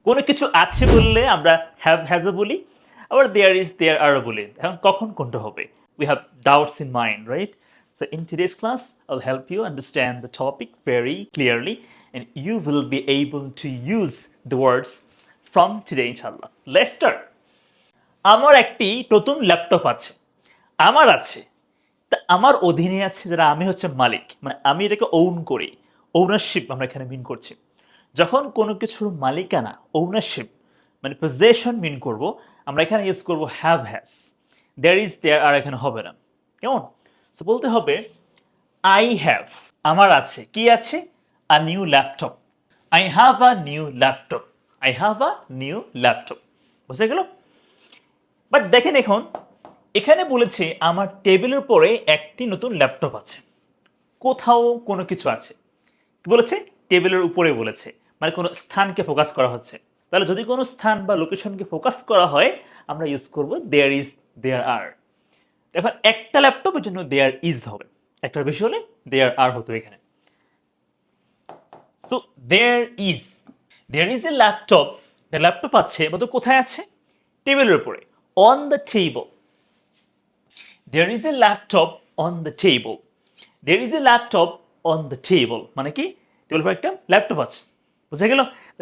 কোনো কিছু আছে বললে আমরা হ্যাভ হ্যাজও বলি, আবার দেয়ার ইজ দেয়ার আরও বলি। এখন কখন কোনটা হবে? We have doubts in mind, right? So in today's class, I'll help you understand the topic very clearly and you will be able to use the words from today, inshallah. Let's start. আমার একটি নতুন laptop আছে। আমার আছে। তা আমার অধীনে আছে যারা, আমি হচ্ছে মালিক, মানে আমি এটাকে ওন করি। ওনারশিপ আমরা এখানে মিন করছি। যখন কোনো কিছুর মালিকানা, ওনারশিপ মানে পজেশন মিন করব, আমরা এখানে ইউজ করব have has. There is there আর এখানে হবে না, কেমন? সো বলতে হবে আই হ্যাভ, আমার আছে, কি আছে? A new laptop. I have a new laptop. I have a new laptop. বুঝে গেল? বাট দেখেন এখন এখানে বলেছে আমার টেবিলের উপরে একটি নতুন ল্যাপটপ আছে। কোথাও কোনো কিছু আছে, কি বলেছে? টেবিলের উপরে বলেছে, মানে কোনো স্থানকে ফোকাস করা হচ্ছে। তাহলে যদি কোনো স্থান বা লোকেশনকে ফোকাস করা হয় আমরা ইউজ করব দেয়ার ইজ দেয়ার আর। এখন একটা ল্যাপটপের জন্য দেয়ার ইজ হবে, একটার বেশি হলে দেয়ার আর হতো এখানে। So there is a laptop, laptop আছে, বলতো কোথায় আছে? টেবিলের উপরে, on the table. There is a laptop on the table. There is a laptop on the table. মানে কি? টেবিলের উপর একটা ল্যাপটপ আছে। বুঝা গেল?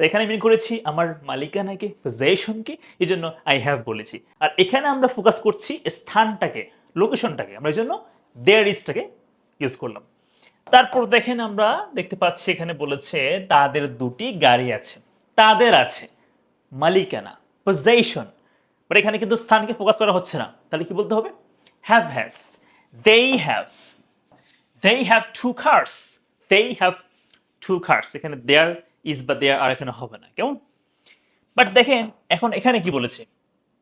এখানে মিন করেছি আমার মালিকানাকে, পজেশনকে, এই জন্য আই হ্যাভ বলেছি। আর এখানে আমরা ফোকাস করছি স্থানটাকে, লোকেশনটাকে, আমরা এই জন্য দেয়ার ইজটাকে ইউজ করলাম। তারপর দেখেন আমরা দেখতে পাচ্ছি এখানে বলেছে তাদের দুটি গাড়ি আছে। তাদের আছে, মালিকানা, পজেশন। বাট এখানে কিন্তু স্থানকে ফোকাস করা হচ্ছে না, তাহলে কি বলতে হবে? Have has. They have two cars. They have two cars. এখানে দেয়ার ইজ বা দেয়ার আর এখানে হবে না, কেমন? বাট দেখেন এখন এখানে কি বলেছে?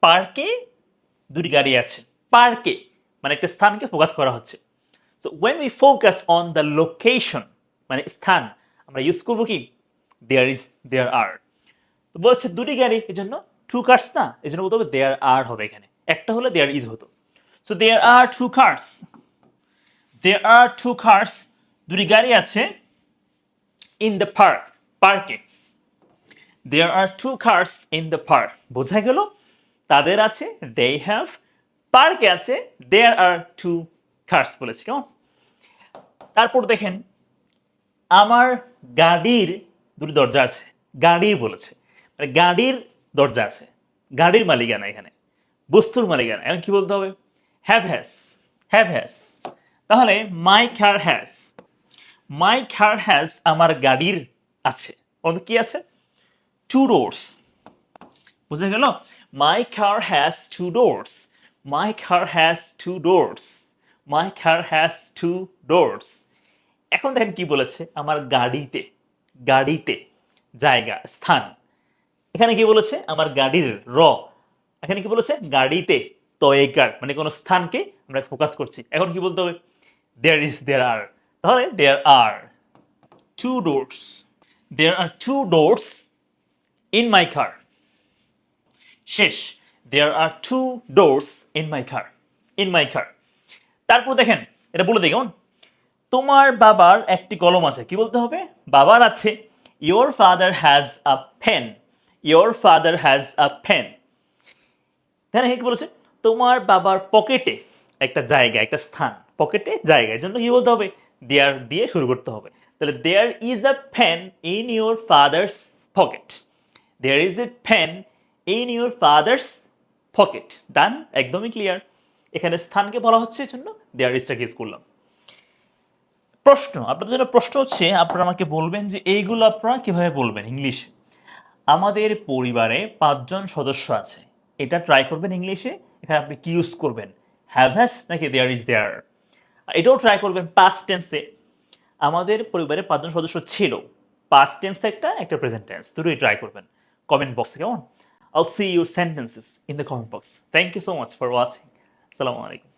পার্কে দুটি গাড়ি আছে। পার্কে মানে একটা স্থানকে ফোকাস করা হচ্ছে। So when we focus on the location মানে স্থান, আমরা ইউজ করব কি? দেয়ার ইজ দেয়ার আর। তো বলছে দুটি গাড়ি, এই জন্য টু কার্স না, এই জন্য বলতে হবে দেয়ার আর হবে এখানে। একটা হলে দেয়ার ইজ হতো। So there are two cars. There are two cars. দুটি গাড়ি আছে in the park. পার্কে। There are two cars in the park. বোঝা গেল? তাদের আছে they have, পার্কে আছে there are two cars বলেছি, কেমন? তারপর দেখেন আমার গাড়ির দুটি দরজা আছে। গাড়ি বলেছে, মানে গাড়ির দরজা আছে, গাড়ির মালিকানা এখানে, বস্তুর মালিকানা। এখন কি বলতে হবে? Have has. Have has. তাহলে মাই car has, my car has আমার গাড়ির আছে, অন্ত কি আছে? Two doors. বুঝে গেল? My car has two doors. My car has two doors. My car has two doors. এখন দেখেন কি বলেছে? আমার গাড়িতে, গাড়িতে জায়গা, স্থান। এখানে কি বলেছে? আমার গাড়ির র। এখানে কি বলেছে? গাড়িতে তয়কার, মানে কোনো স্থানকে আমরা ফোকাস করছি। এখন কি বলতে হবে? There is there are. তাহলে there are two doors. There are two doors in my car. শেষ। There are two doors in my car. In my car. তারপর দেখেন এটা বলে দিই কেমন? তোমার বাবার একটি কলম আছে, কি বলতে হবে? বাবার আছে your father has a pen. Your father has a pen. তাহলে কি বলেছে? তোমার বাবার পকেটে একটা জায়গা, একটা স্থান, পকেটে জায়গা, এর জন্য কি বলতে হবে? দেয়ার দিয়ে শুরু করতে হবে। তাহলে there is a pen in your father's pocket. There is a pen in your father's pocket. Done, একদমই ক্লিয়ার। এখানে স্থানকে বলা হচ্ছে, এই জন্য দেয়ার ইজটাকে ইউজ করলাম। প্রশ্ন, আপনাদের জন্য প্রশ্ন হচ্ছে, আপনারা আমাকে বলবেন যে এইগুলো আপনারা কিভাবে বলবেন ইংলিশে। আমাদের পরিবারে 5 জন সদস্য আছে, এটা ট্রাই করবেন ইংলিশে। এখানে আপনি কি ইউজ করবেন? হ্যাভ হ্যাজ নাকি দেয়ার ইজ দেয়ার? এটাও ট্রাই করবেন পাস্ট টেন্সে। আমাদের পরিবারে 5 জন সদস্য ছিল, পাস্ট টেন্স একটা, একটা প্রেজেন্ট টেন্স, দুটোই ট্রাই করবেন কমেন্ট বক্সে, কেমন? I'll see your sentences in the comment box. Thank you so much for watching. Assalamu alaikum.